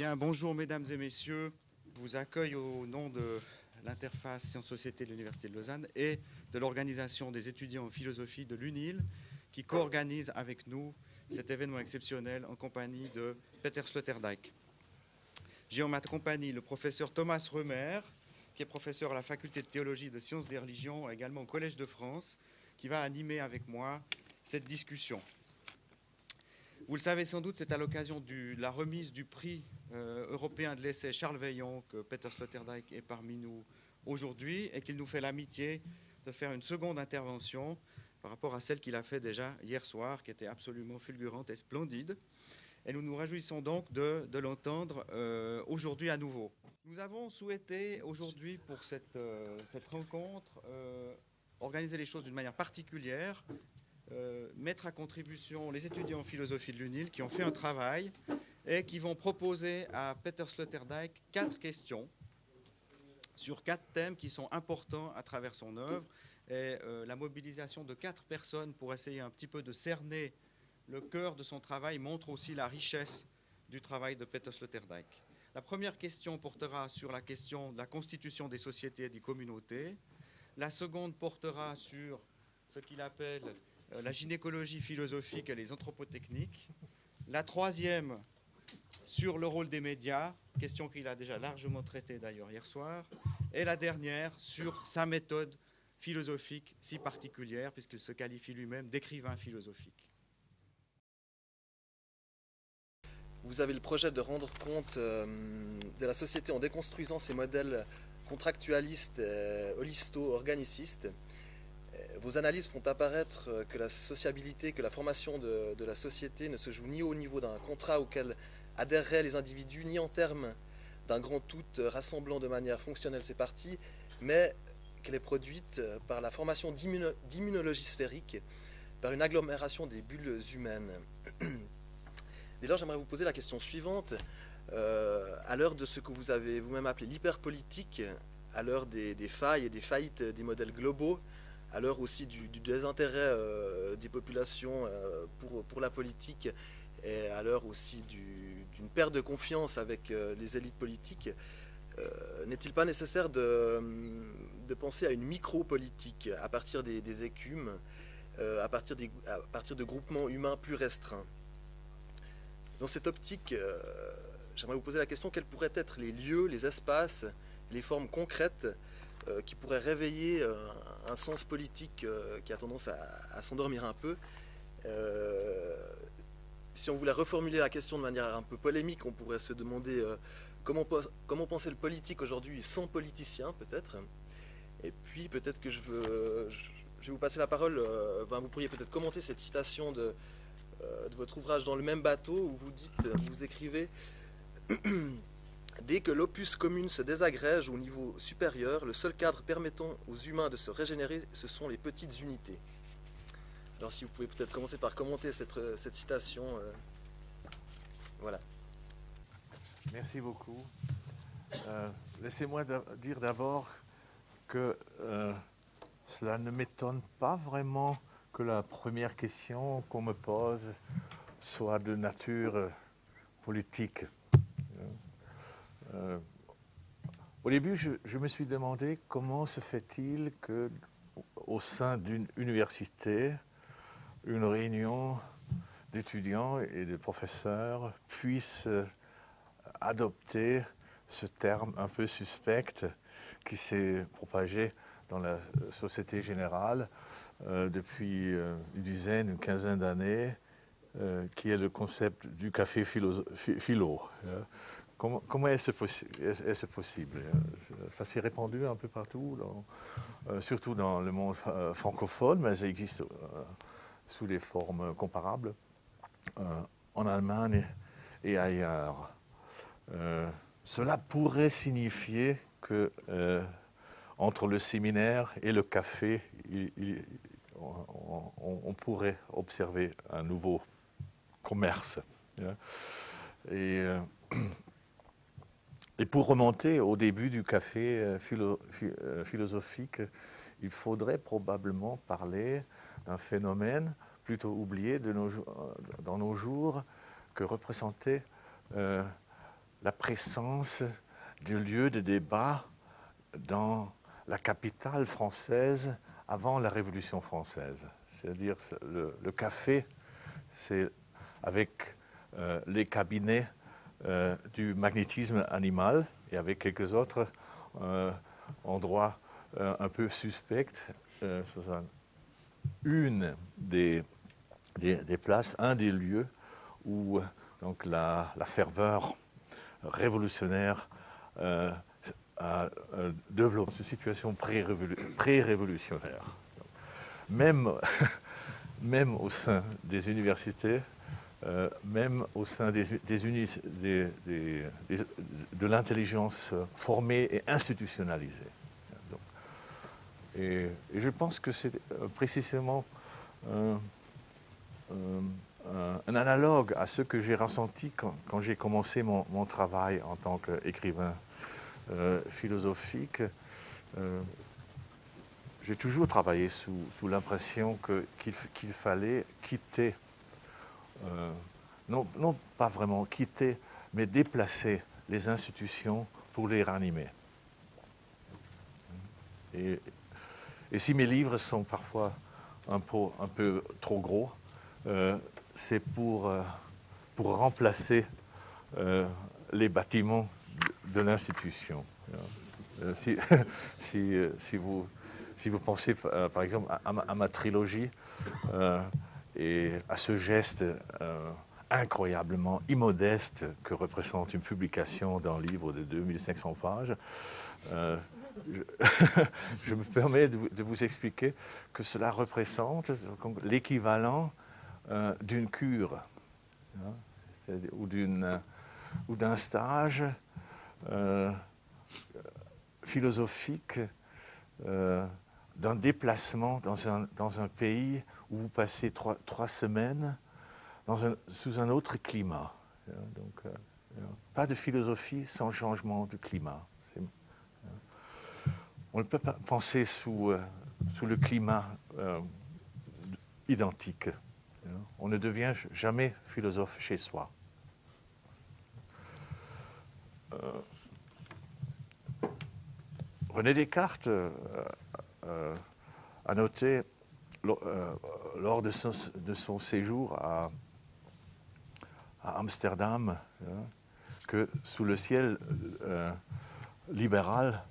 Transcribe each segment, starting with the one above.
Bien, bonjour mesdames et messieurs. Je vous accueille au nom de l'interface Sciences-Société de l'Université de Lausanne et de l'organisation des étudiants en philosophie de l'UNIL qui co-organise avec nous cet événement exceptionnel en compagnie de Peter Sloterdijk. J'ai en ma compagnie le professeur Thomas Römer, qui est professeur à la faculté de théologie et de sciences des religions, également au Collège de France, qui va animer avec moi cette discussion. Vous le savez sans doute, c'est à l'occasion de la remise du prix européen de l'essai Charles Veillon que Peter Sloterdijk est parmi nous aujourd'hui et qu'il nous fait l'amitié de faire une seconde intervention par rapport à celle qu'il a fait déjà hier soir, qui était absolument fulgurante et splendide. Et nous nous réjouissons donc de l'entendre aujourd'hui à nouveau. Nous avons souhaité aujourd'hui pour cette rencontre organiser les choses d'une manière particulière, mettre à contribution les étudiants en philosophie de l'UNIL qui ont fait un travail et qui vont proposer à Peter Sloterdijk 4 questions sur 4 thèmes qui sont importants à travers son œuvre et la mobilisation de 4 personnes pour essayer un petit peu de cerner le cœur de son travail montre aussi la richesse du travail de Peter Sloterdijk. La première question portera sur la question de la constitution des sociétés et des communautés. La seconde portera sur ce qu'il appelle la gynécologie philosophique et les anthropotechniques. La troisième sur le rôle des médias, question qu'il a déjà largement traitée d'ailleurs hier soir. Et la dernière sur sa méthode philosophique si particulière, puisqu'il se qualifie lui-même d'écrivain philosophique. Vous avez le projet de rendre compte de la société en déconstruisant ses modèles contractualistes, holisto-organicistes. Vos analyses font apparaître que la sociabilité, que la formation de la société ne se joue ni au niveau d'un contrat auquel adhéreraient les individus, ni en termes d'un grand tout rassemblant de manière fonctionnelle ces parties, mais qu'elle est produite par la formation d'immunologie sphérique, par une agglomération des bulles humaines. Dès lors, j'aimerais vous poser la question suivante. À l'heure de ce que vous avez vous-même appelé l'hyperpolitique, à l'heure des failles et des faillites des modèles globaux, à l'heure aussi du désintérêt des populations pour la politique, et à l'heure aussi d'une perte de confiance avec les élites politiques, n'est-il pas nécessaire de penser à une micro-politique à partir des écumes, à partir de groupements humains plus restreints? Dans cette optique, j'aimerais vous poser la question: quels pourraient être les lieux, les espaces, les formes concrètes qui pourraient réveiller un sens politique qui a tendance à s'endormir un peu? Si on voulait reformuler la question de manière un peu polémique, on pourrait se demander comment penser le politique aujourd'hui sans politicien, peut-être. Et puis peut-être que je vais vous passer la parole. Vous pourriez peut-être commenter cette citation de votre ouvrage Dans le même bateau, où vous écrivez: dès que l'opus commune se désagrège au niveau supérieur, le seul cadre permettant aux humains de se régénérer, ce sont les petites unités. Alors si vous pouvez peut-être commencer par commenter cette citation. Voilà. Merci beaucoup. Laissez-moi dire d'abord que cela ne m'étonne pas vraiment que la première question qu'on me pose soit de nature politique. Au début, je me suis demandé comment se fait-il qu'au sein d'une université, une réunion d'étudiants et de professeurs puisse adopter ce terme un peu suspect qui s'est propagé dans la société générale depuis une quinzaine d'années, qui est le concept du café philo. Comment est-ce possible? Ça s'est répandu un peu partout, surtout dans le monde francophone, mais ça existe sous des formes comparables en Allemagne et ailleurs. Cela pourrait signifier que entre le séminaire et le café, on pourrait observer un nouveau commerce. Et pour remonter au début du café philosophique, il faudrait probablement parler d'un phénomène plutôt oublié dans nos jours, que représentait la présence de lieux de débat dans la capitale française avant la Révolution française. C'est-à-dire le café, c'est avec les cabinets du magnétisme animal et avec quelques autres endroits un peu suspects. Une des places, un des lieux où donc, la ferveur révolutionnaire développe cette situation pré-révolutionnaire. Même au sein des universités, même au sein de l'intelligence formée et institutionnalisée. Donc, et je pense que c'est précisément un analogue à ce que j'ai ressenti quand j'ai commencé mon travail en tant qu'écrivain philosophique. J'ai toujours travaillé sous l'impression qu'il fallait quitter, non pas vraiment quitter, mais déplacer les institutions pour les ranimer. Et si mes livres sont parfois un peu trop gros, c'est pour remplacer les bâtiments de l'institution. Si vous pensez par exemple à ma trilogie et à ce geste incroyablement immodeste que représente une publication d'un livre de 2500 pages, je me permets de vous expliquer que cela représente l'équivalent d'une cure, ou d'un stage philosophique, d'un déplacement dans un pays où vous passez trois semaines sous un autre climat. Donc, pas de philosophie sans changement de climat. On ne peut pas penser sous le climat identique. On ne devient jamais philosophe chez soi. René Descartes a noté lors de son séjour à Amsterdam que sous le ciel libéral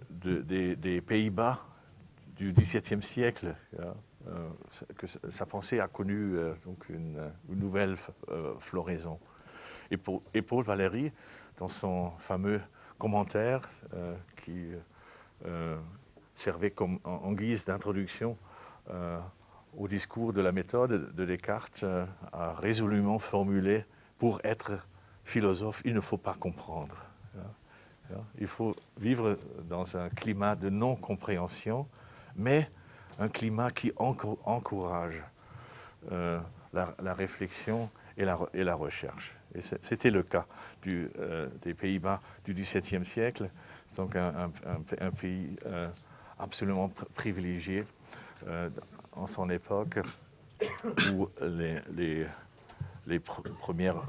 des Pays-Bas du XVIIe siècle, que sa pensée a connu donc une nouvelle floraison. Et Paul Valéry, dans son fameux commentaire qui servait en guise d'introduction au discours de la méthode de Descartes, a résolument formulé « Pour être philosophe, il ne faut pas comprendre ». Il faut vivre dans un climat de non-compréhension, mais un climat qui encourage la réflexion et la recherche. Et c'était le cas des Pays-Bas du XVIIe siècle, donc un pays absolument privilégié en son époque, où les premières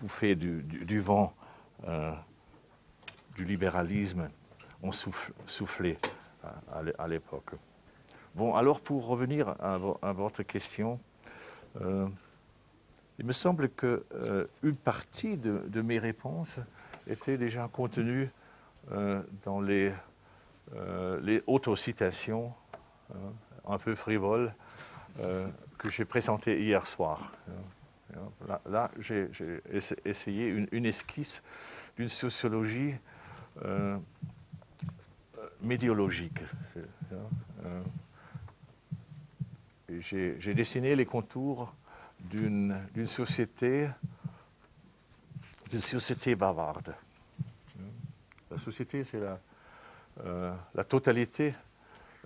bouffées du vent du libéralisme ont soufflé à l'époque. Bon, alors pour revenir à votre question, il me semble qu'une partie de mes réponses était déjà contenue dans les autocitations un peu frivoles que j'ai présentées hier soir. Là, j'ai essayé une esquisse d'une sociologie médiologique. J'ai dessiné les contours d'une société bavarde. La société, c'est la totalité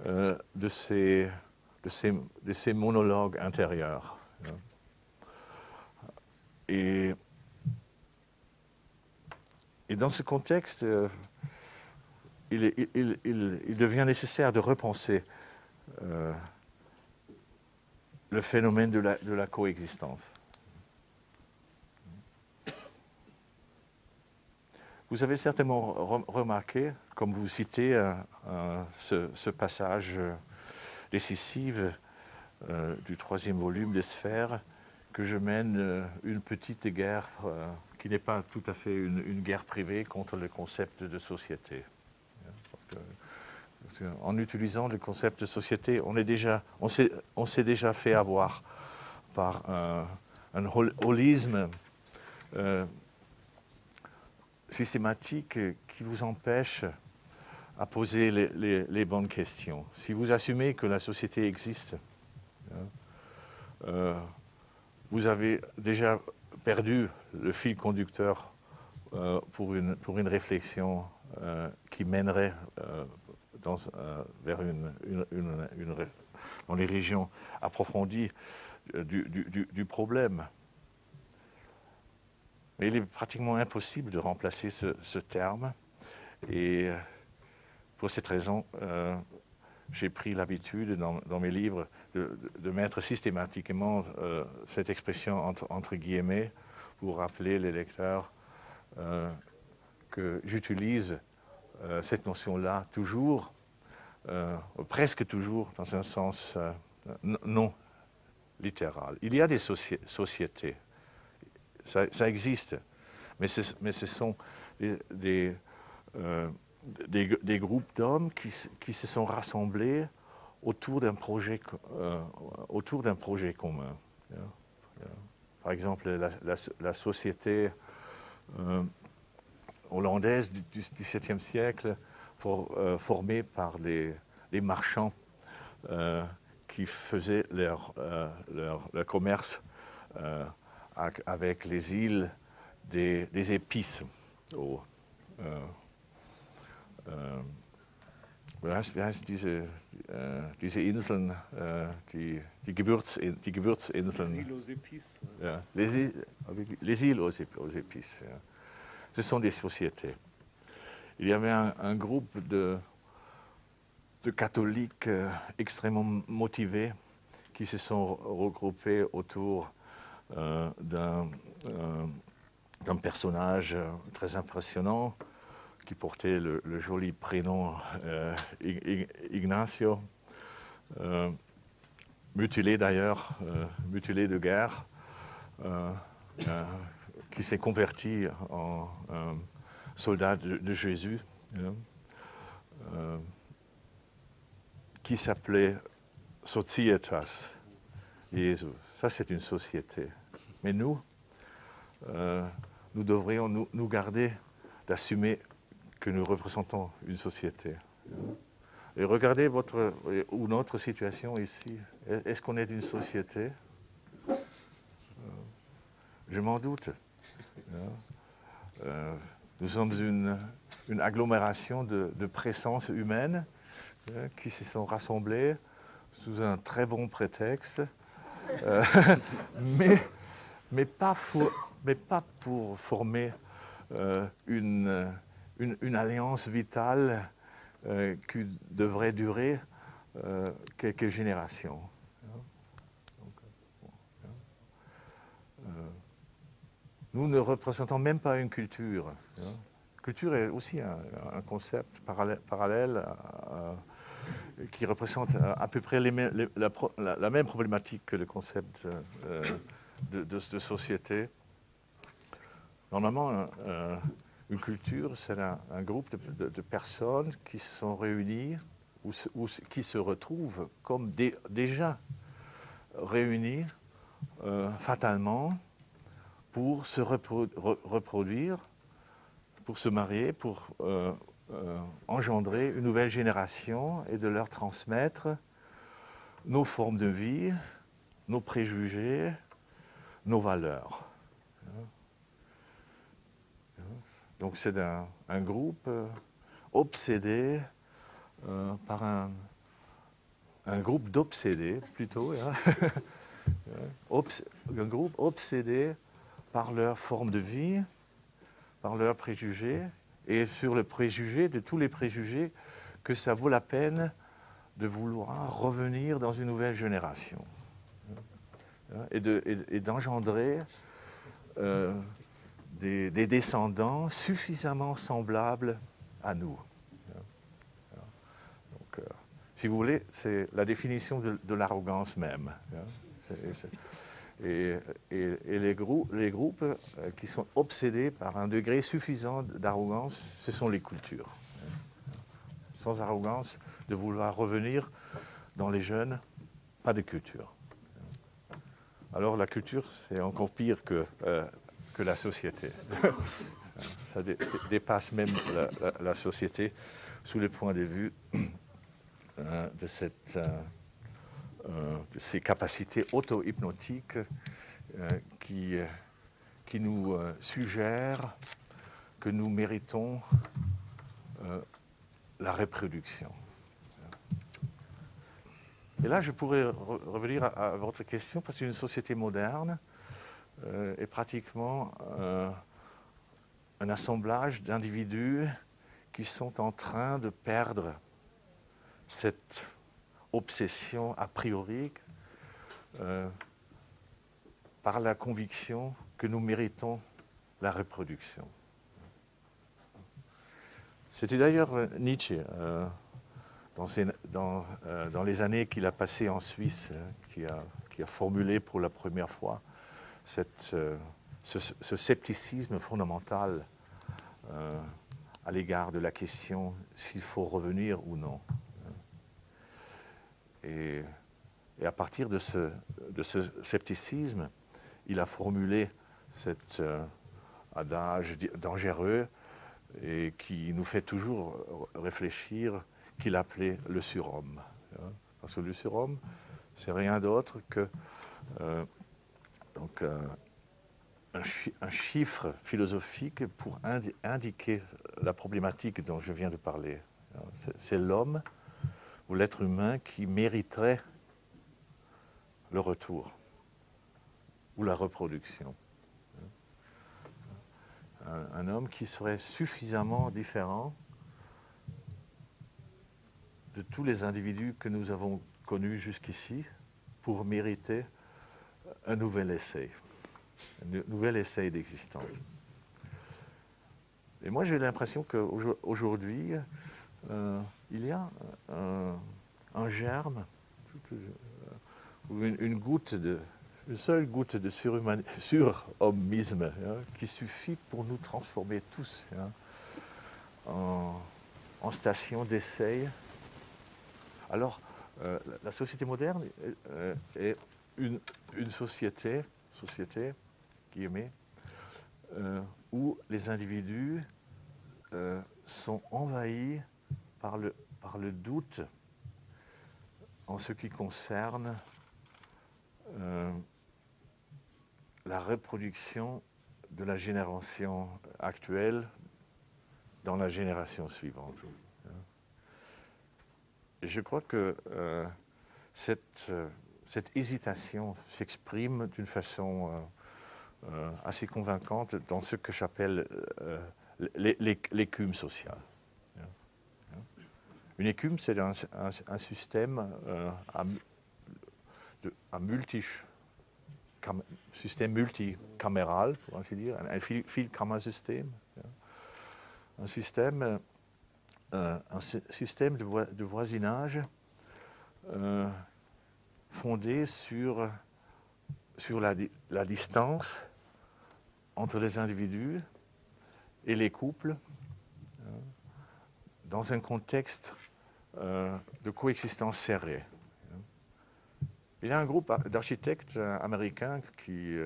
de ces monologues intérieurs. Et dans ce contexte, il devient nécessaire de repenser le phénomène de la coexistence. Vous avez certainement remarqué, comme vous citez ce passage décisif du 3e volume des Sphères, que je mène une petite guerre qui n'est pas tout à fait une guerre privée contre le concept de société. Parce que, en utilisant le concept de société, on s'est déjà fait avoir par un holisme systématique qui vous empêche à poser les bonnes questions. Si vous assumez que la société existe, vous avez déjà perdu le fil conducteur pour une réflexion qui mènerait vers dans les régions approfondies du problème. Mais il est pratiquement impossible de remplacer ce terme. Et pour cette raison, j'ai pris l'habitude dans mes livres de mettre systématiquement cette expression entre guillemets pour rappeler les lecteurs que j'utilise cette notion-là toujours, presque toujours, dans un sens non littéral. Il y a des sociétés, ça existe, mais ce sont des groupes d'hommes qui se sont rassemblés autour d'un projet commun. Par exemple, la société hollandaise du XVIIe siècle, formée par les marchands qui faisaient leur commerce avec les îles des épices. Wie heißt diese Inseln, die Gewürzinseln? Les îles aux épices. Ja, les îles aux épices. Ja. Ce sont des sociétés. Il y avait un groupe de catholiques extrêmement motivés qui se sont regroupés autour d'un personnage très impressionnant qui portait le joli prénom Ignacio, mutilé d'ailleurs, mutilé de guerre, qui s'est converti en soldat de Jésus, qui s'appelait Societas Jésus. Ça, c'est une société. Mais nous devrions nous garder d'assumer que nous représentons une société. Et regardez notre situation ici. Est-ce qu'on est une société? Je m'en doute. Nous sommes une agglomération de présences humaines qui se sont rassemblées sous un très bon prétexte, mais pas pour former une alliance vitale qui devrait durer quelques générations. Nous ne représentons même pas une culture. Culture est aussi un concept parallèle qui représente à peu près la même problématique que le concept de société. Normalement, une culture, c'est un groupe de personnes qui se sont réunies ou qui se retrouvent comme déjà réunis fatalement pour se reproduire, pour se marier, pour engendrer une nouvelle génération et de leur transmettre nos formes de vie, nos préjugés, nos valeurs. Donc c'est un groupe obsédé par un groupe d'obsédés plutôt, un groupe obsédé par leur forme de vie, par leurs préjugés, et sur le préjugé, de tous les préjugés, que ça vaut la peine de vouloir revenir dans une nouvelle génération et d'engendrer des descendants suffisamment semblables à nous. Donc, si vous voulez, c'est la définition de l'arrogance même. Et les groupes qui sont obsédés par un degré suffisant d'arrogance, ce sont les cultures. Sans arrogance, de vouloir revenir dans les jeunes, pas de culture. Alors la culture, c'est encore pire que la société. Ça dépasse même la société sous le point de vue de ces capacités auto-hypnotiques qui nous suggèrent que nous méritons la reproduction. Et là, je pourrais revenir à votre question, parce qu'une société moderne est pratiquement un assemblage d'individus qui sont en train de perdre cette obsession a priori par la conviction que nous méritons la reproduction. C'était d'ailleurs Nietzsche, dans les années qu'il a passées en Suisse, qui a formulé pour la première fois ce scepticisme fondamental à l'égard de la question s'il faut revenir ou non. Et à partir de ce scepticisme, il a formulé cet adage dangereux et qui nous fait toujours réfléchir, qu'il appelait le surhomme. Parce que le surhomme, c'est rien d'autre que un chiffre philosophique pour indiquer la problématique dont je viens de parler. C'est l'homme ou l'être humain qui mériterait le retour ou la reproduction. Un homme qui serait suffisamment différent de tous les individus que nous avons connus jusqu'ici pour mériter un nouvel essai d'existence. Et moi, j'ai l'impression qu'aujourd'hui, il y a un germe, une seule goutte de surhommisme qui suffit pour nous transformer tous en station d'essai. Alors, la société moderne est une société guillemets, où les individus sont envahis par le doute en ce qui concerne la reproduction de la génération actuelle dans la génération suivante. Et je crois que cette hésitation s'exprime d'une façon assez convaincante dans ce que j'appelle l'écume sociale. Une écume, c'est un système système multicaméral, pour ainsi dire, un Vielkammersystem, un système de voisinage fondé sur la distance entre les individus et les couples dans un contexte de coexistence serrée. Il y a un groupe d'architectes américains qui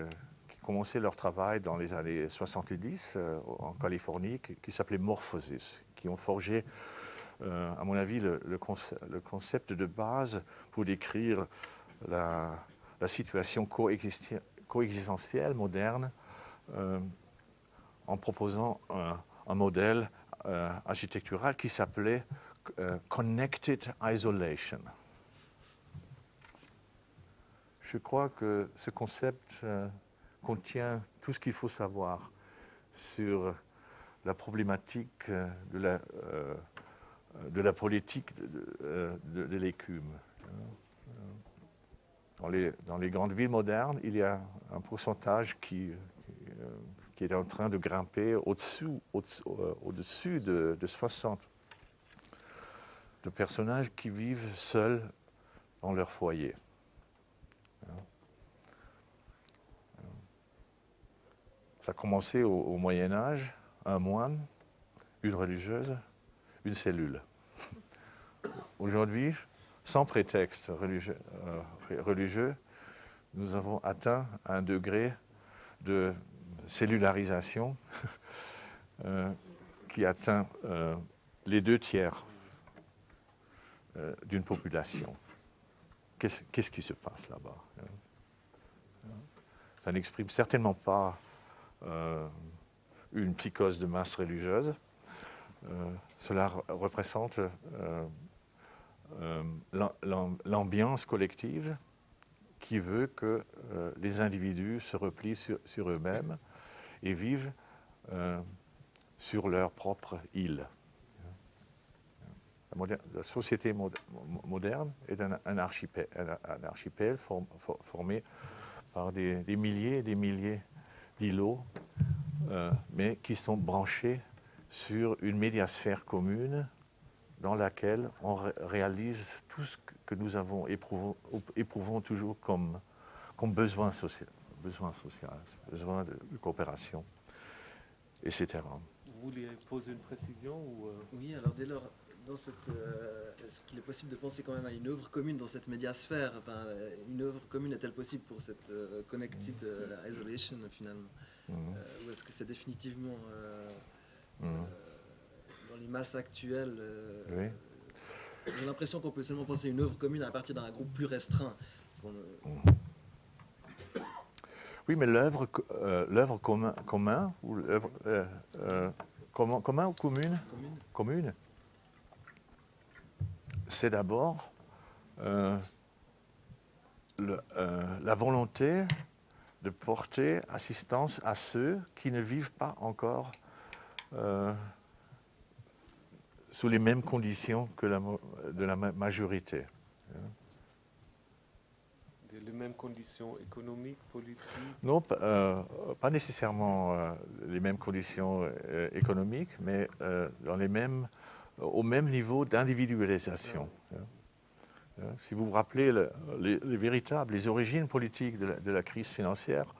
commençaient leur travail dans les années 70 en Californie, qui s'appelait Morphosis, qui ont forgé, à mon avis, le concept de base pour décrire la situation coexistentielle moderne en proposant un modèle architectural qui s'appelait Connected Isolation. Je crois que ce concept contient tout ce qu'il faut savoir sur la problématique de la politique de l'écume. Dans les grandes villes modernes, il y a un pourcentage qui qui est en train de grimper au-dessus de 60 de personnages qui vivent seuls dans leur foyer. Ça a commencé au Moyen Âge, un moine, une religieuse, une cellule. Aujourd'hui, sans prétexte religieux, nous avons atteint un degré de cellularisation qui atteint les 2/3 d'une population. Qu'est-ce qui se passe là-bas? Ça n'exprime certainement pas une psychose de masse religieuse. Cela représente l'ambiance collective qui veut que les individus se replient sur eux-mêmes et vivent sur leur propre île. La société moderne est un archipel formé par des milliers et des milliers d'îlots, mais qui sont branchés sur une médiasphère commune dans laquelle on réalise tout ce que nous éprouvons toujours comme besoin social, besoin de coopération, etc. Vous vouliez poser une précision ou Oui, alors dès lors, est-ce qu'il est possible de penser quand même à une œuvre commune dans cette médiasphère? Enfin, une œuvre commune est-elle possible pour cette connected isolation finalement? Ou est-ce que c'est définitivement dans les masses actuelles Oui. J'ai l'impression qu'on peut seulement penser à une œuvre commune à partir d'un groupe plus restreint. Oui, mais l'œuvre commun ou l'œuvre commun ou commune? Commune. C'est d'abord la volonté de porter assistance à ceux qui ne vivent pas encore sous les mêmes conditions que de la majorité. les mêmes conditions économiques, politiques? Non, pas nécessairement les mêmes conditions économiques, mais au même niveau d'individualisation. Si vous vous rappelez les origines politiques de la crise financière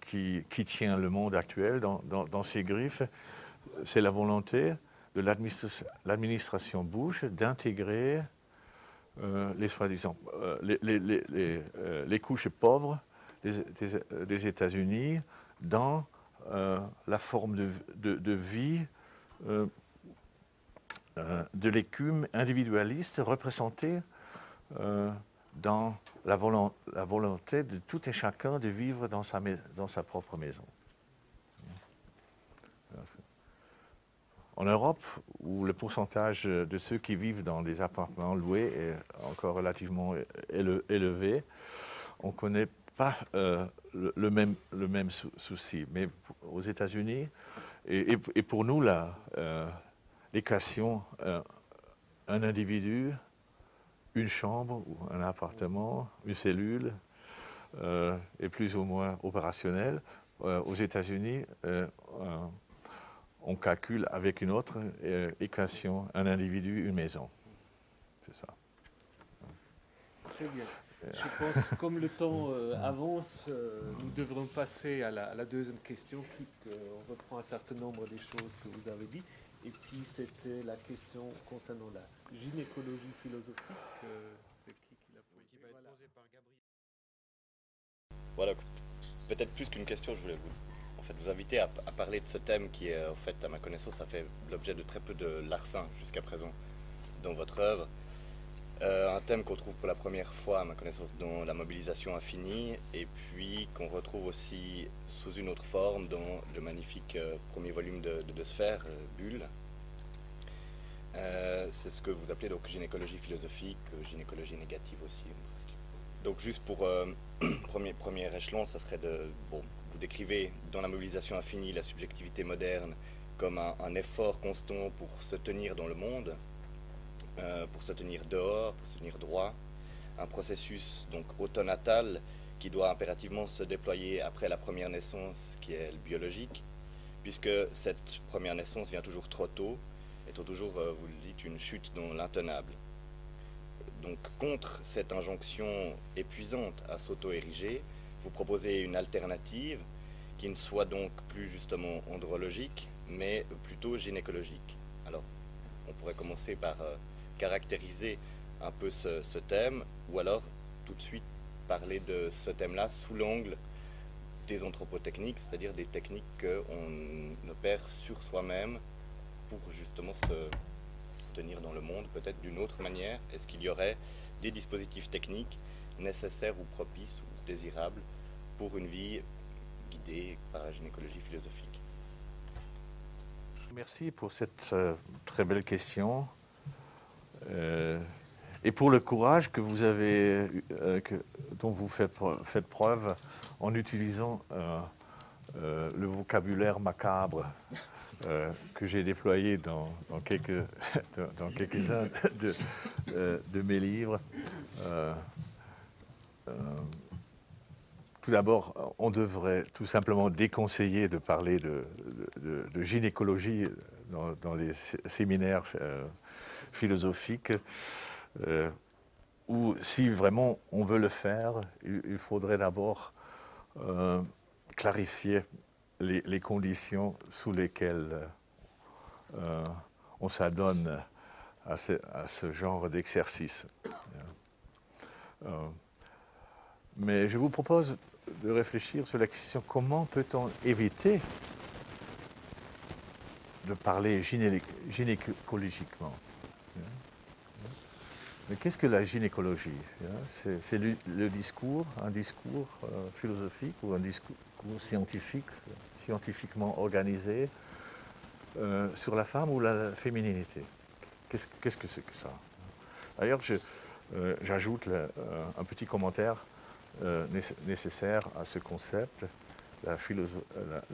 qui tient le monde actuel dans ses griffes, c'est la volonté de l'administration Bush d'intégrer les soi-disant les couches pauvres des États-Unis dans la forme de vie de l'écume individualiste représentée dans la volonté de tout et chacun de vivre dans sa propre maison. En Europe, où le pourcentage de ceux qui vivent dans des appartements loués est encore relativement élevé, on ne connaît pas le même souci. Mais aux États-Unis, et pour nous, l'équation un individu, une chambre ou un appartement, une cellule est plus ou moins opérationnelle. Aux États-Unis, on calcule avec une autre équation un individu, une maison. C'est ça. Très bien. Je pense comme le temps avance, nous devrons passer à la deuxième question qui reprend un certain nombre des choses que vous avez dit. Et puis c'était la question concernant la gynécologie philosophique. C'est qui l'a posée? Qui va être posée par Gabriel. Voilà, peut-être plus qu'une question, je voulais vous inviter à parler de ce thème qui est, en fait, à ma connaissance, a fait l'objet de très peu de larcins jusqu'à présent dans votre œuvre. Un thème qu'on trouve pour la première fois, à ma connaissance, dans la mobilisation infinie, et puis qu'on retrouve aussi sous une autre forme dans le magnifique premier volume de Sphères, Bulle. C'est ce que vous appelez donc gynécologie philosophique, gynécologie négative aussi. Donc juste pour premier échelon, ça serait vous décrivez dans la mobilisation infinie la subjectivité moderne comme un effort constant pour se tenir dans le monde, pour se tenir dehors, pour se tenir droit, un processus donc autonatal qui doit impérativement se déployer après la première naissance, qui est le biologique, puisque cette première naissance vient toujours trop tôt, et toujours, vous le dites, une chute dans l'intenable. Donc, contre cette injonction épuisante à s'auto-ériger, vous proposez une alternative qui ne soit donc plus justement andrologique, mais plutôt gynécologique. Alors, on pourrait commencer par caractériser un peu ce thème, ou alors tout de suite parler de ce thème-là sous l'angle des anthropotechniques, c'est-à-dire des techniques qu'on opère sur soi-même pour justement se tenir dans le monde, peut-être d'une autre manière. Est-ce qu'il y aurait des dispositifs techniques nécessaires ou propices ou désirables pour une vie guidée par la gynécologie philosophique? Merci pour cette très belle question et pour le courage que vous avez, dont vous faites preuve en utilisant le vocabulaire macabre que j'ai déployé dans quelques-uns de mes livres. Tout d'abord, on devrait tout simplement déconseiller de parler de gynécologie dans les séminaires philosophiques, ou si vraiment on veut le faire, il faudrait d'abord clarifier les conditions sous lesquelles on s'adonne à ce genre d'exercice. Mais je vous propose de réfléchir sur la question comment peut-on éviter de parler gynécologiquement. Mais qu'est-ce que la gynécologie? C'est le discours, un discours philosophique ou un discours scientifiquement organisé sur la femme ou la féminité. Qu'est-ce que c'est que ça? D'ailleurs, j'ajoute un petit commentaire nécessaire à ce concept. La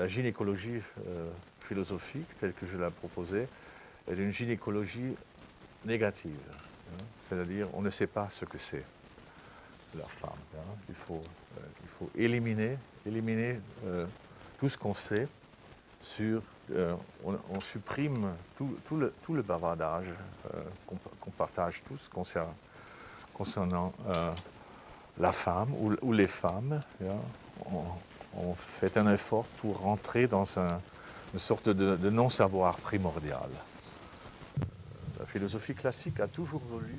gynécologie philosophique, telle que je l'ai proposée, est une gynécologie négative. C'est-à-dire, on ne sait pas ce que c'est la femme. Il faut éliminer tout ce qu'on sait sur... on supprime tout le bavardage qu'on partage tous concernant la femme ou les femmes. On fait un effort pour rentrer dans une sorte de non-savoir primordial. La philosophie classique a toujours voulu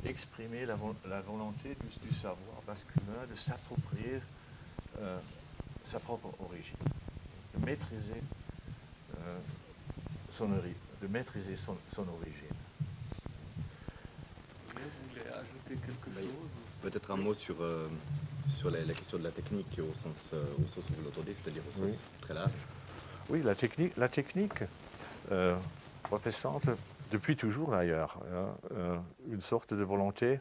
exprimer la volonté du savoir masculin de s'approprier sa propre origine, de maîtriser son origine. Vous voulez ajouter quelque chose? Peut-être un mot sur la question de la technique au sens où vous l'entendez, c'est-à-dire au sens très large. Oui, la technique représente depuis toujours d'ailleurs une sorte de volonté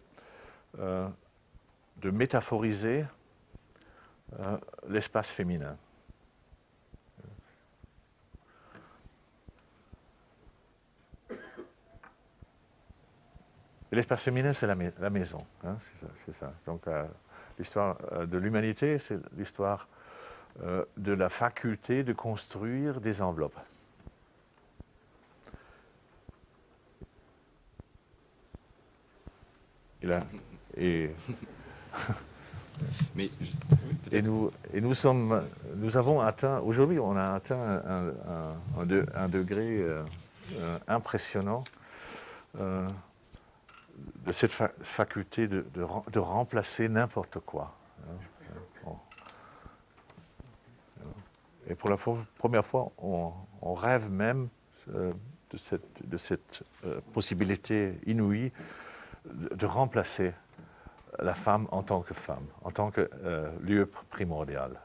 de métaphoriser l'espace féminin. L'espace féminin, c'est la maison. C'est ça. Donc, l'histoire de l'humanité, c'est l'histoire de la faculté de construire des enveloppes. Nous avons atteint, aujourd'hui, on a atteint un degré impressionnant de cette faculté de remplacer n'importe quoi. Et pour la première fois, on rêve même de cette possibilité inouïe de remplacer la femme en tant que femme, en tant que lieu primordial.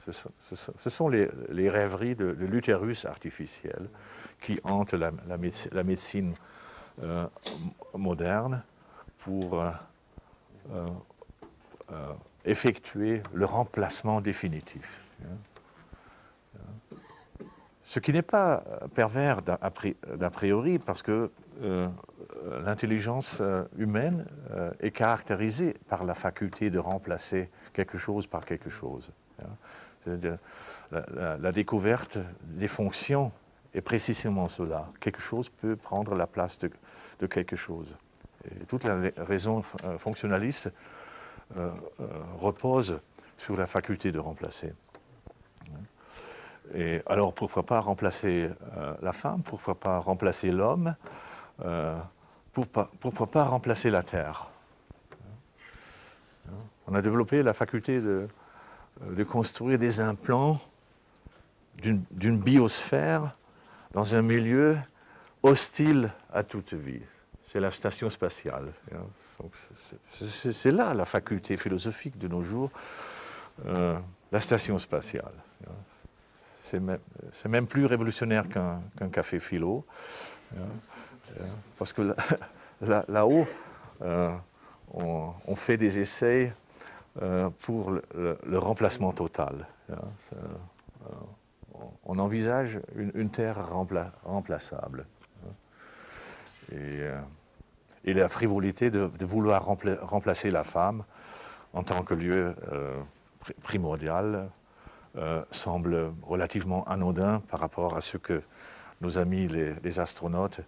Ce sont les rêveries de l'utérus artificiel qui hantent la médecine moderne pour effectuer le remplacement définitif. Ce qui n'est pas pervers d'a priori, parce que l'intelligence humaine est caractérisée par la faculté de remplacer quelque chose par quelque chose. La découverte des fonctions est précisément cela. Quelque chose peut prendre la place de quelque chose. Et toute la raison fonctionnaliste repose sur la faculté de remplacer. Et alors pourquoi pas remplacer la femme, pourquoi pas remplacer l'homme, pourquoi pas remplacer la Terre. On a développé la faculté de construire des implants d'une biosphère dans un milieu hostile à toute vie. C'est la station spatiale. C'est là la faculté philosophique de nos jours, la station spatiale. C'est même plus révolutionnaire qu'un café philo, parce que là-haut, on fait des essais pour le remplacement total. On envisage une Terre remplaçable. Et la frivolité de vouloir remplacer la femme en tant que lieu primordial semble relativement anodin par rapport à ce que nos amis les astronautes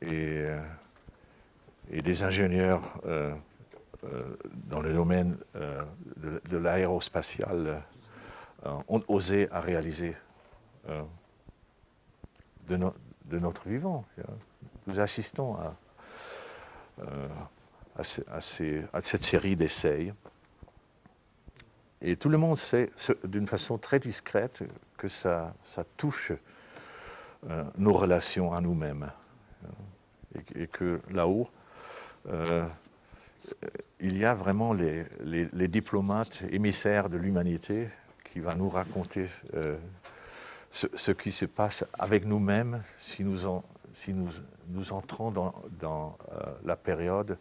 et des ingénieurs dans le domaine de l'aérospatial ont osé à réaliser de notre vivant. Nous assistons à cette série d'essais. Et tout le monde sait, d'une façon très discrète, que ça touche nos relations à nous-mêmes. Et que là-haut, il y a vraiment les diplomates émissaires de l'humanité qui vont nous raconter ce qui se passe avec nous-mêmes si nous entrons dans la période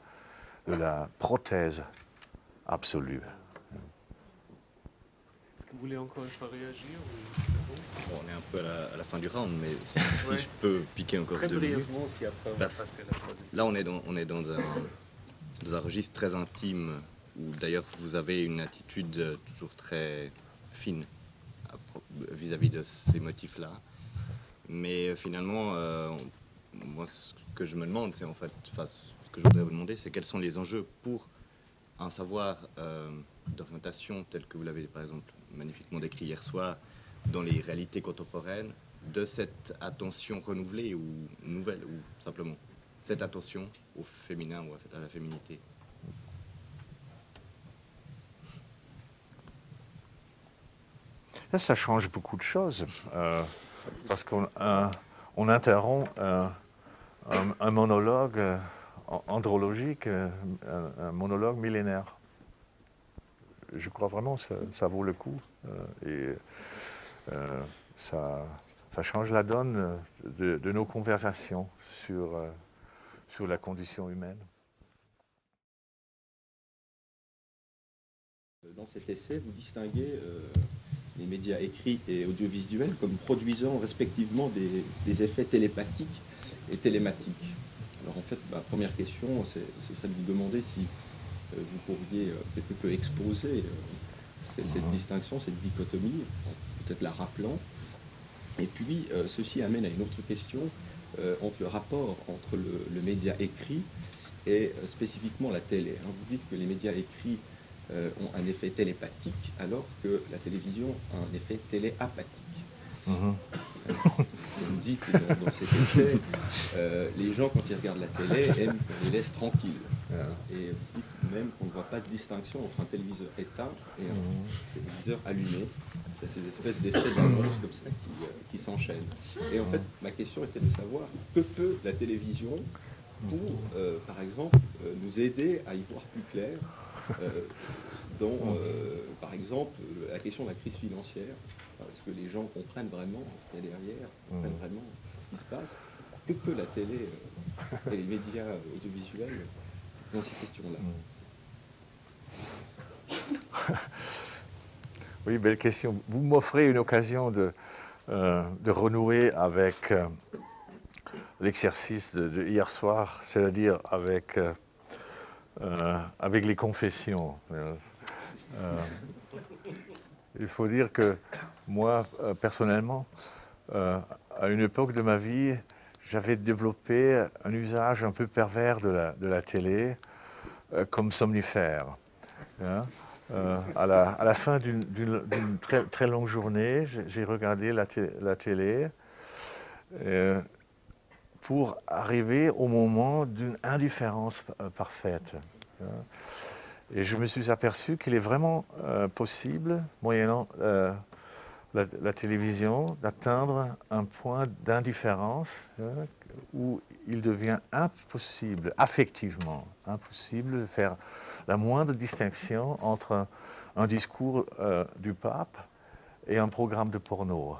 de la prothèse absolue. Est-ce que vous voulez encore une fois réagir ou... Bon, on est un peu à la fin du round, mais si je peux piquer encore très 2 minutes. brièvement, puis après on va passer à la troisième. Là, on est dans un registre très intime, où d'ailleurs vous avez une attitude toujours très fine vis-à-vis de ces motifs-là. Mais finalement, moi, ce que je me demande, c'est en fait, ce que je voudrais vous demander, c'est quels sont les enjeux pour un savoir d'orientation tel que vous l'avez, par exemple, magnifiquement décrit hier soir, dans les réalités contemporaines, de cette attention renouvelée ou nouvelle, ou simplement cette attention au féminin ou à la féminité. Là, ça change beaucoup de choses, parce qu'on interrompt un monologue andrologique, un monologue millénaire. Je crois vraiment que ça vaut le coup, et ça change la donne de nos conversations sur la condition humaine. Dans cet essai, vous distinguez les médias écrits et audiovisuels comme produisant respectivement des effets télépathiques et télématiques. Alors en fait, ma première question, ce serait de vous demander si vous pourriez quelque peu exposer cette distinction, cette dichotomie, peut-être la rappelant. Et puis, ceci amène à une autre question entre le rapport entre le média écrit et spécifiquement la télé. Vous dites que les médias écrits ont un effet télépathique, alors que la télévision a un effet téléapathique. Vous dites dans cet essai, les gens, quand ils regardent la télé, aiment qu'on les laisse tranquilles. Et vous dites même qu'on ne voit pas de distinction entre un téléviseur éteint et un téléviseur allumé. C'est ces espèces d'effets d'annonce comme ça qui s'enchaînent. Et en fait, ma question était de savoir que peut la télévision pour, par exemple, nous aider à y voir plus clair dans, par exemple, la question de la crise financière. Est-ce que les gens comprennent vraiment ce qu'il y a derrière, comprennent vraiment ce qui se passe? Que peut la télé et les médias audiovisuels dans ces questions-là? Oui, belle question. Vous m'offrez une occasion de renouer avec l'exercice de hier soir, c'est-à-dire avec les confessions. Il faut dire que moi, personnellement, à une époque de ma vie, j'avais développé un usage un peu pervers de la télé comme somnifère. Hein. À la fin d'une très longue journée, j'ai regardé la télé pour arriver au moment d'une indifférence parfaite. Hein. Et je me suis aperçu qu'il est vraiment possible, moyennant la télévision, d'atteindre un point d'indifférence où il devient impossible, affectivement impossible, de faire la moindre distinction entre un discours du pape et un programme de porno.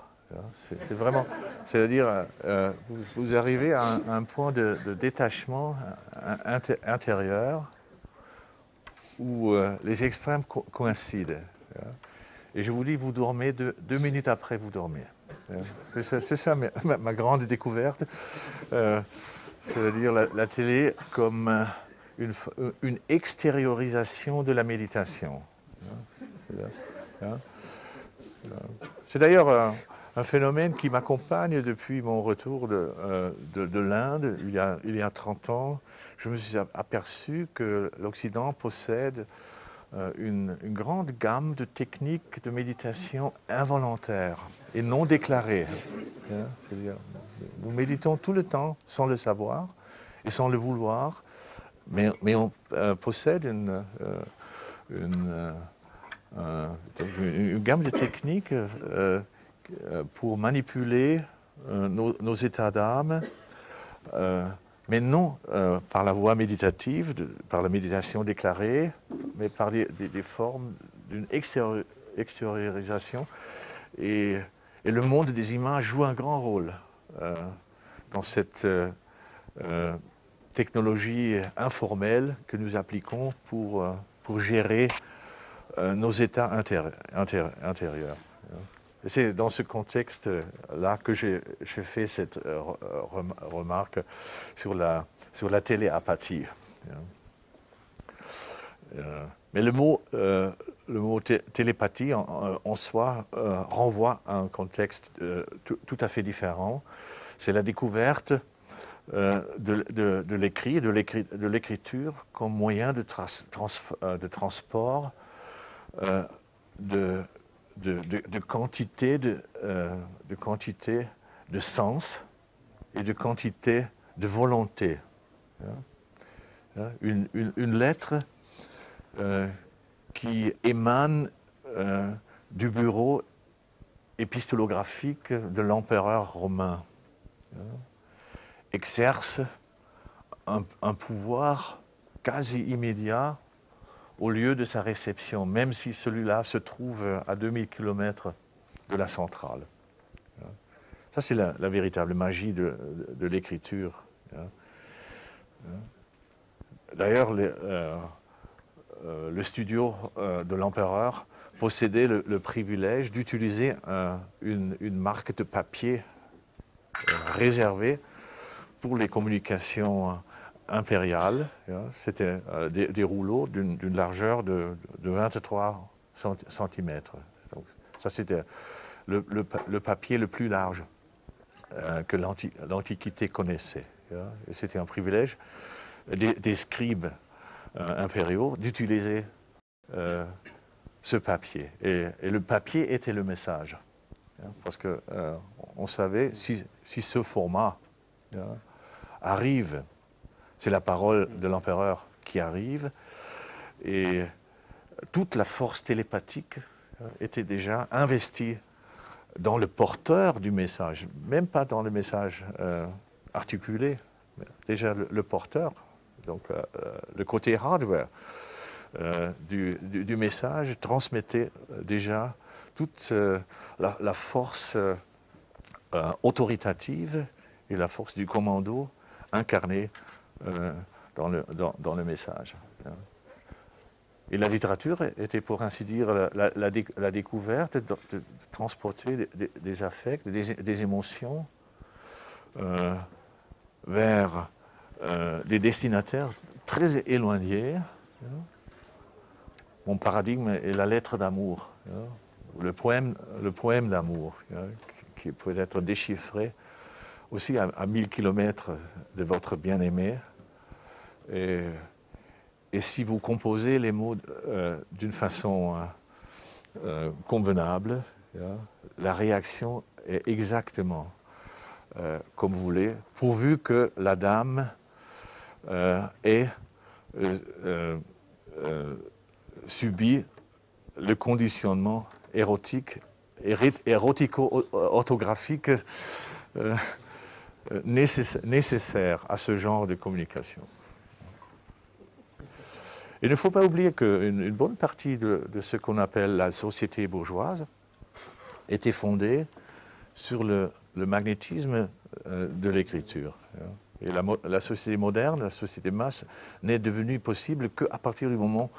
C'est vraiment, c'est-à-dire, vous arrivez à un point de détachement intérieur où les extrêmes coïncident. Et je vous dis, vous dormez, 2 minutes après, vous dormez. C'est ça ma grande découverte. C'est-à-dire la télé comme une extériorisation de la méditation. C'est d'ailleurs un phénomène qui m'accompagne depuis mon retour de l'Inde, il y a 30 ans. Je me suis aperçu que l'Occident possède une grande gamme de techniques de méditation involontaires et non déclarées. C'est-à-dire, nous méditons tout le temps sans le savoir et sans le vouloir, mais on possède une gamme de techniques pour manipuler nos états d'âme, mais non par la voie méditative, par la méditation déclarée, mais par des formes d'une extériorisation. Et le monde des images joue un grand rôle dans cette technologie informelle que nous appliquons pour gérer nos états intérieurs. Et c'est dans ce contexte-là que j'ai fait cette remarque sur la téléapathie. Mais le mot télépathie en soi renvoie à un contexte tout à fait différent. C'est la découverte de l'écrit, de l'écriture comme moyen de transport de quantité de sens et de quantité de volonté. Une lettre qui émane du bureau épistolographique de l'empereur romain exerce un pouvoir quasi immédiat au lieu de sa réception, même si celui-là se trouve à 2000 km de la centrale. Ça, c'est la véritable magie de l'écriture. D'ailleurs, le studio de l'empereur possédait le privilège d'utiliser une marque de papier réservée pour les communications impériales. C'était des rouleaux d'une largeur de 23 cm. Donc, ça, c'était le papier le plus large que l'Antiquité connaissait. Et c'était un privilège des scribes impériaux d'utiliser ce papier. Et le papier était le message. Parce qu'on savait si ce format arrive, c'est la parole de l'empereur qui arrive, et toute la force télépathique était déjà investie dans le porteur du message, même pas dans le message articulé, mais déjà le porteur, donc le côté hardware du message transmettait déjà toute la force autoritative et la force du commando incarnée dans le message. Et la littérature était, pour ainsi dire, la découverte de transporter des affects, des émotions vers des destinataires très éloignés. Mon paradigme est la lettre d'amour, le poème d'amour, qui peut être déchiffré aussi à 1000 km de votre bien-aimé. Et si vous composez les mots d'une façon convenable, la réaction est exactement comme vous voulez, pourvu que la dame ait subi le conditionnement érotico-orthographique nécessaire à ce genre de communication. Il ne faut pas oublier qu'une bonne partie de ce qu'on appelle la société bourgeoise était fondée sur le magnétisme de l'écriture. Et la société moderne, la société masse, n'est devenue possible qu'à partir du moment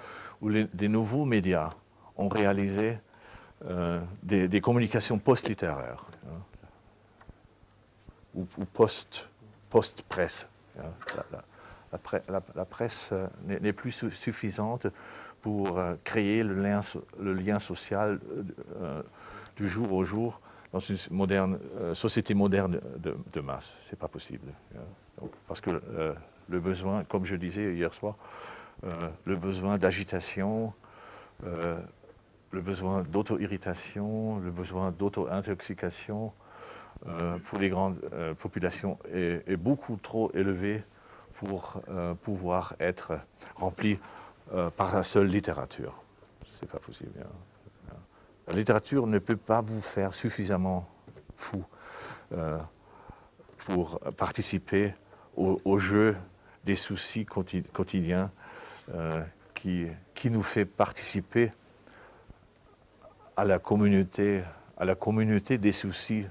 où des nouveaux médias ont réalisé des communications post-littéraires ou post-presse. La presse n'est plus suffisante pour créer le lien social du jour au jour dans une société moderne de masse. Ce n'est pas possible. Donc, parce que le besoin, comme je disais hier soir, le besoin d'agitation, le besoin d'auto-irritation, le besoin d'auto-intoxication pour les grandes populations est beaucoup trop élevé pour pouvoir être rempli par la seule littérature. Ce n'est pas possible. La littérature ne peut pas vous faire suffisamment fou pour participer au jeu des soucis quotidiens qui nous fait participer à la communauté des soucis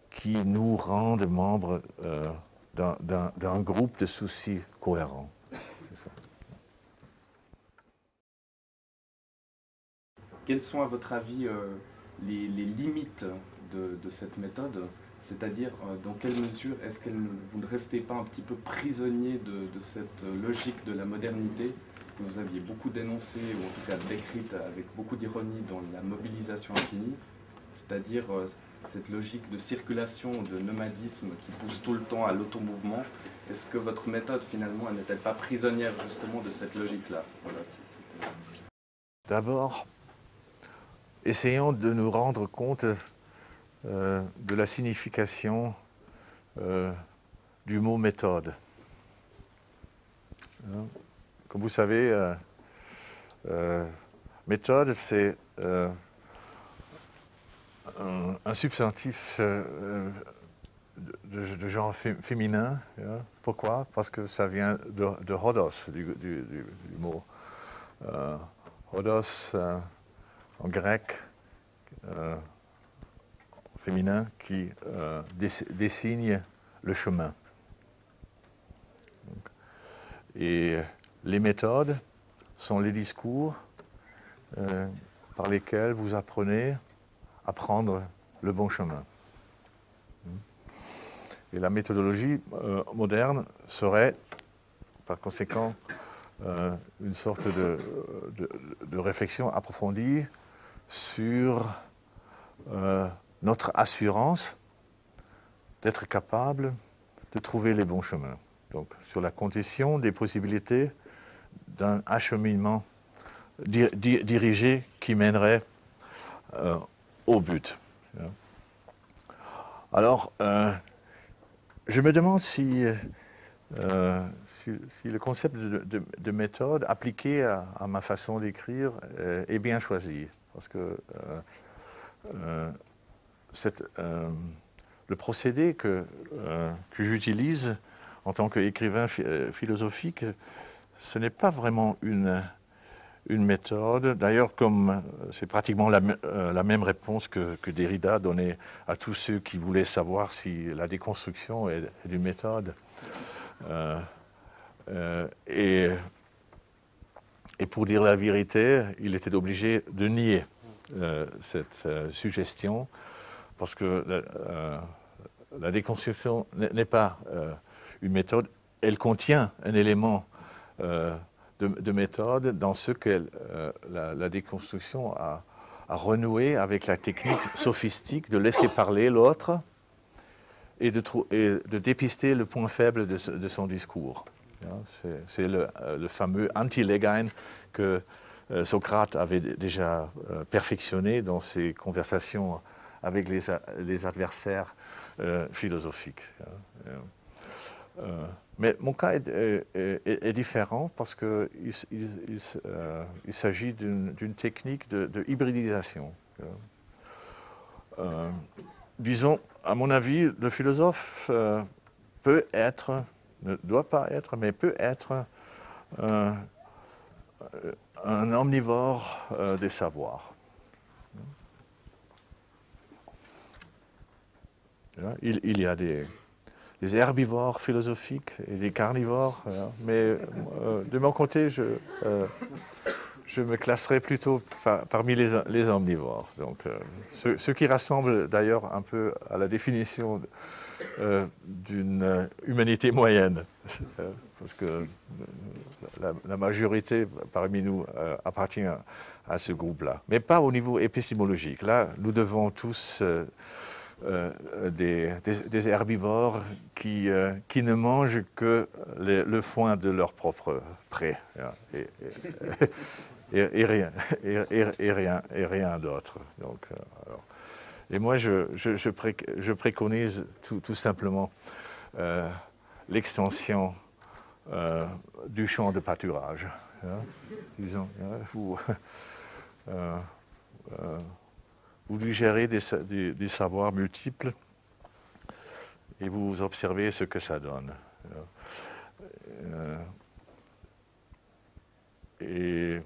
qui nous rendent membres d'un groupe de soucis cohérents. C'est ça. Quelles sont, à votre avis, les limites de cette méthode? C'est-à-dire, dans quelle mesure est-ce que vous ne restez pas un petit peu prisonnier de cette logique de la modernité que vous aviez beaucoup dénoncée, ou en tout cas décrite avec beaucoup d'ironie dans la mobilisation infinie, c'est-à-dire cette logique de circulation, de nomadisme qui pousse tout le temps à l'automouvement? Est-ce que votre méthode, finalement, elle n'est-elle pas prisonnière justement de cette logique-là? Voilà, d'abord, essayons de nous rendre compte de la signification du mot méthode. Comme vous savez, méthode, c'est un substantif de genre féminin. Pourquoi? Parce que ça vient de hodos, du mot. Hodos, en grec, féminin, qui désigne le chemin. Et les méthodes sont les discours par lesquels vous apprenez à prendre le bon chemin. Et la méthodologie moderne serait, par conséquent, une sorte de réflexion approfondie sur notre assurance d'être capable de trouver les bons chemins. Donc, sur la condition des possibilités d'un acheminement dirigé qui mènerait au but. Alors, je me demande si le concept de méthode appliqué à ma façon d'écrire est bien choisi. Parce que le procédé que j'utilise en tant qu'écrivain philosophique, ce n'est pas vraiment une méthode. D'ailleurs, comme c'est pratiquement la même réponse que Derrida donnait à tous ceux qui voulaient savoir si la déconstruction est une méthode. Et pour dire la vérité, il était obligé de nier cette suggestion, parce que la déconstruction n'est pas une méthode, elle contient un élément de méthode dans ce que la déconstruction a renoué avec la technique sophistique de laisser parler l'autre et de dépister le point faible de son discours. C'est le fameux anti-legein que Socrate avait déjà perfectionné dans ses conversations avec les adversaires philosophiques. Mais mon cas est différent parce qu'il s'agit d'une technique de hybridisation. Disons, à mon avis, le philosophe peut être, ne doit pas être, mais peut être un omnivore des savoirs. Il y a des herbivores philosophiques et des carnivores, mais de mon côté, je me classerais plutôt parmi les omnivores. Donc, ce qui rassemble d'ailleurs un peu à la définition d'une humanité moyenne, parce que la majorité parmi nous appartient à ce groupe-là, mais pas au niveau épistémologique. Là, nous devons tous des herbivores qui ne mangent que le foin de leur propre pré et rien d'autre. Donc, et moi, je préconise tout simplement l'extension du champ de pâturage. Disons, vous digérez des savoirs multiples et vous observez ce que ça donne. Et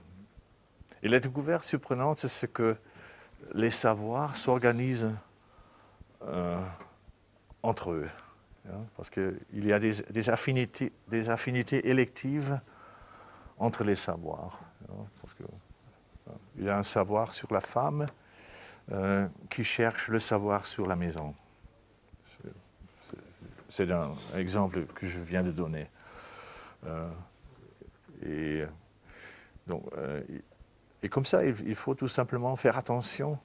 la découverte surprenante, c'est que les savoirs s'organisent entre eux. Parce qu'il y a des affinités électives entre les savoirs. Parce qu'il y a un savoir sur la femme qui cherche le savoir sur la maison. C'est un exemple que je viens de donner. Et comme ça, il faut tout simplement faire attention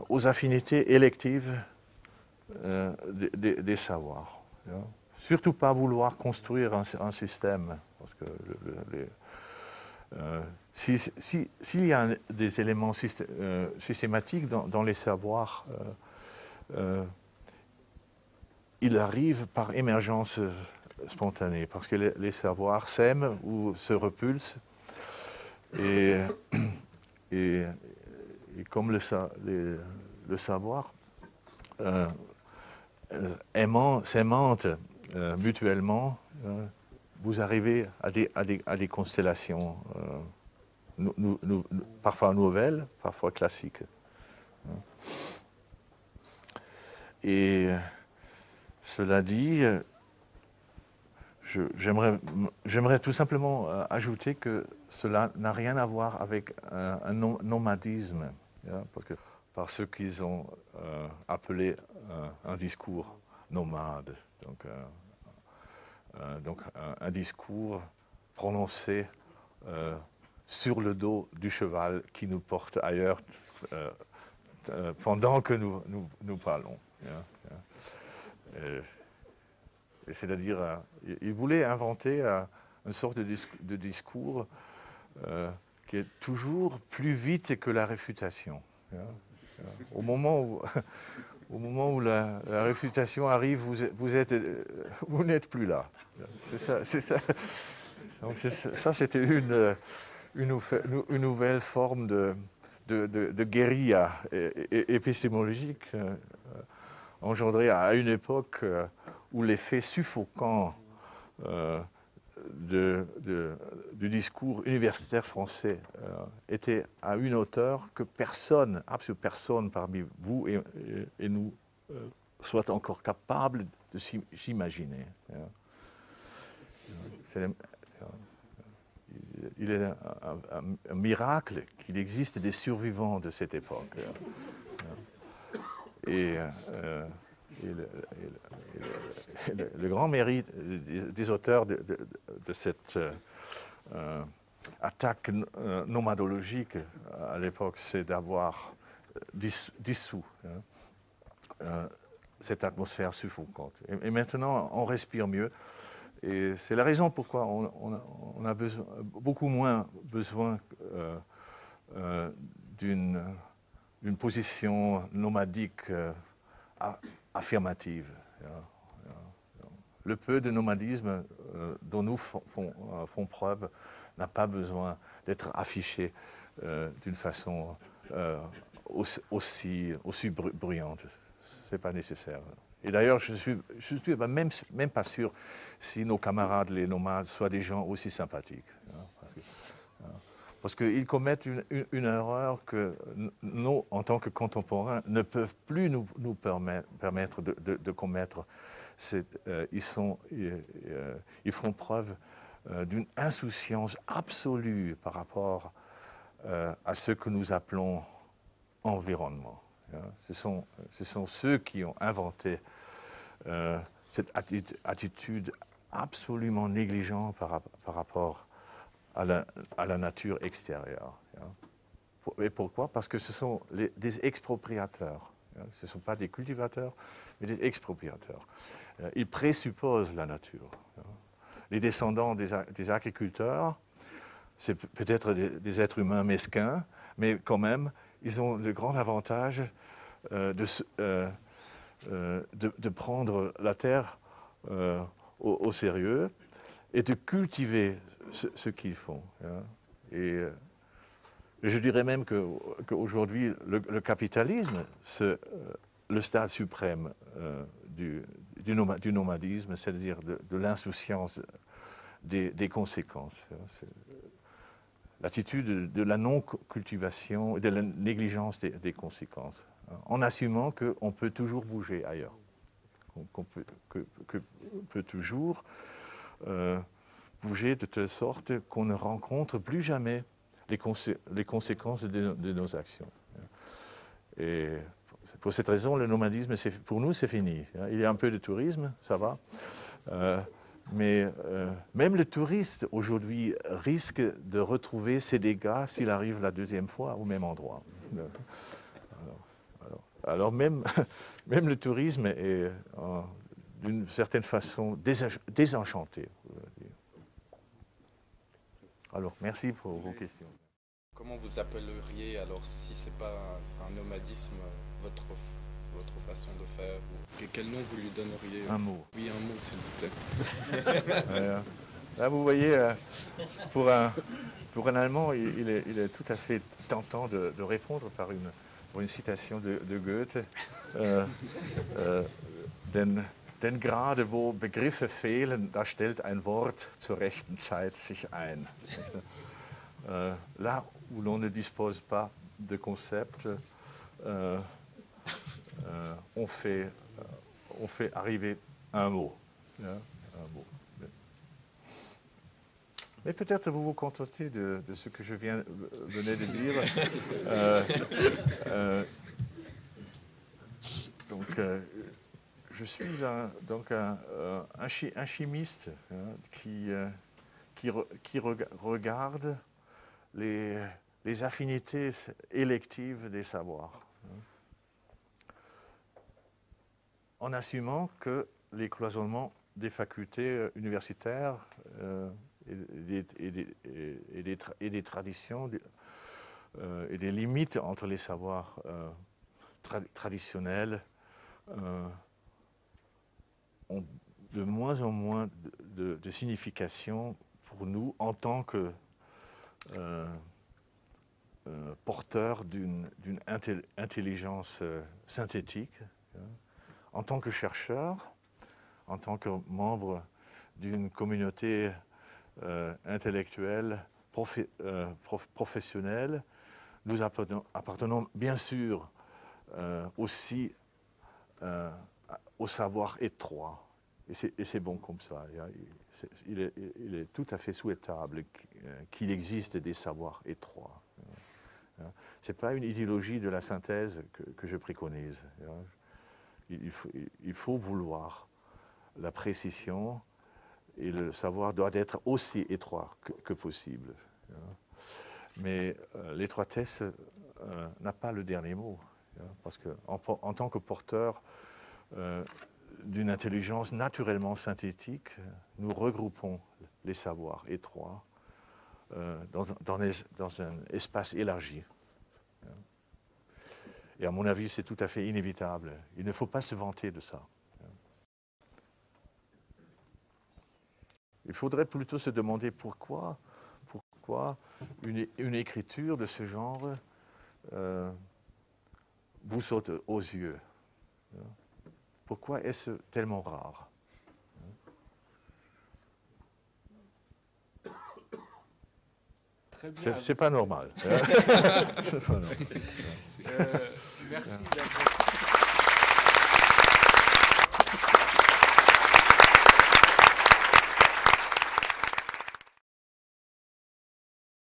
aux affinités électives des savoirs. Surtout pas vouloir construire un système. Parce que s'il y a des éléments systématiques dans les savoirs, il arrive par émergence spontanée, parce que les savoirs s'aiment ou se repulsent. Et comme le savoir s'aimante mutuellement, vous arrivez à des constellations parfois nouvelles, parfois classiques. Et cela dit, j'aimerais tout simplement ajouter que cela n'a rien à voir avec un nomadisme, par ce qu'ils ont appelé un discours nomade. Donc un discours prononcé sur le dos du cheval qui nous porte ailleurs pendant que nous parlons. C'est-à-dire, il voulait inventer une sorte de discours qui est toujours plus vite que la réfutation. Au moment où la réfutation arrive, vous n'êtes plus là. C'est ça. Donc ça, c'était une nouvelle forme de guérilla épistémologique engendrée à une époque où l'effet suffocant du discours universitaire français était à une hauteur que personne, absolument personne parmi vous et nous, soit encore capable de s'imaginer. Il est un miracle qu'il existe des survivants de cette époque. Et le grand mérite des auteurs de cette attaque nomadologique à l'époque, c'est d'avoir dissous cette atmosphère suffocante. Et maintenant, on respire mieux. Et c'est la raison pourquoi on a beaucoup moins besoin d'une position nomadique affirmative. Le peu de nomadisme dont nous font preuve n'a pas besoin d'être affiché d'une façon aussi bruyante. Ce n'est pas nécessaire. Et d'ailleurs, je suis même pas sûr si nos camarades, les nomades, soient des gens aussi sympathiques. Parce qu'ils commettent une erreur que nous, en tant que contemporains, ne peuvent plus nous permettre de commettre. Ils font preuve d'une insouciance absolue par rapport à ce que nous appelons environnement. Ce sont ceux qui ont inventé cette attitude absolument négligente par rapport à la nature extérieure. Et pourquoi? Parce que ce sont des expropriateurs. Ce ne sont pas des cultivateurs, mais des expropriateurs. Ils présupposent la nature. Les descendants des agriculteurs, c'est peut-être des êtres humains mesquins, mais quand même, ils ont le grand avantage de prendre la terre au sérieux et de cultiver ce qu'ils font. Et je dirais même qu'aujourd'hui, le capitalisme, le stade suprême du nomadisme, c'est-à-dire de l'insouciance des conséquences. L'attitude de la non-cultivation et de la négligence des conséquences, en assumant qu'on peut toujours bouger ailleurs, qu'on peut toujours bouger de telle sorte qu'on ne rencontre plus jamais les conséquences de nos actions. Et pour cette raison, le nomadisme, pour nous, c'est fini. Il y a un peu de tourisme, ça va. Mais même le touriste, aujourd'hui, risque de retrouver ses dégâts s'il arrive la deuxième fois au même endroit. Alors même le tourisme est, d'une certaine façon, désenchanté. Alors, merci pour vos questions. Comment vous appelleriez, alors, si ce n'est pas un nomadisme, votre façon de faire quel nom vous lui donneriez? Un mot. Oui, un mot, s'il vous plaît. Là, vous voyez, pour un Allemand, il est tout à fait tentant de répondre par une citation de Goethe. Denn gerade wo Begriffe fehlen, da stellt ein Wort zur rechten Zeit sich ein. Là où l'on ne dispose pas de concepts, on fait arriver un mot. Mais peut-être vous vous contentez de ce que je venais de dire. Je suis un chimiste qui regarde les affinités électives des savoirs, en assumant que les cloisonnements des facultés universitaires et des traditions et des limites entre les savoirs traditionnels ont de moins en moins de signification pour nous en tant que porteurs d'une intelligence synthétique, en tant que chercheurs, en tant que membres d'une communauté intellectuelle, professionnelle. Nous appartenons bien sûr aussi au savoir étroit. Et c'est bon comme ça. Il est tout à fait souhaitable qu'il existe des savoirs étroits. Ce n'est pas une idéologie de la synthèse que je préconise. il faut vouloir. La précision et le savoir doivent être aussi étroits que possible. Mais l'étroitesse n'a pas le dernier mot. Parce qu'en tant que porteur d'une intelligence naturellement synthétique, nous regroupons les savoirs étroits dans un espace élargi. Et à mon avis, c'est tout à fait inévitable. Il ne faut pas se vanter de ça. Il faudrait plutôt se demander pourquoi une écriture de ce genre vous saute aux yeux. Pourquoi est-ce tellement rare? Très bien. C'est pas normal. C'est pas normal. Merci.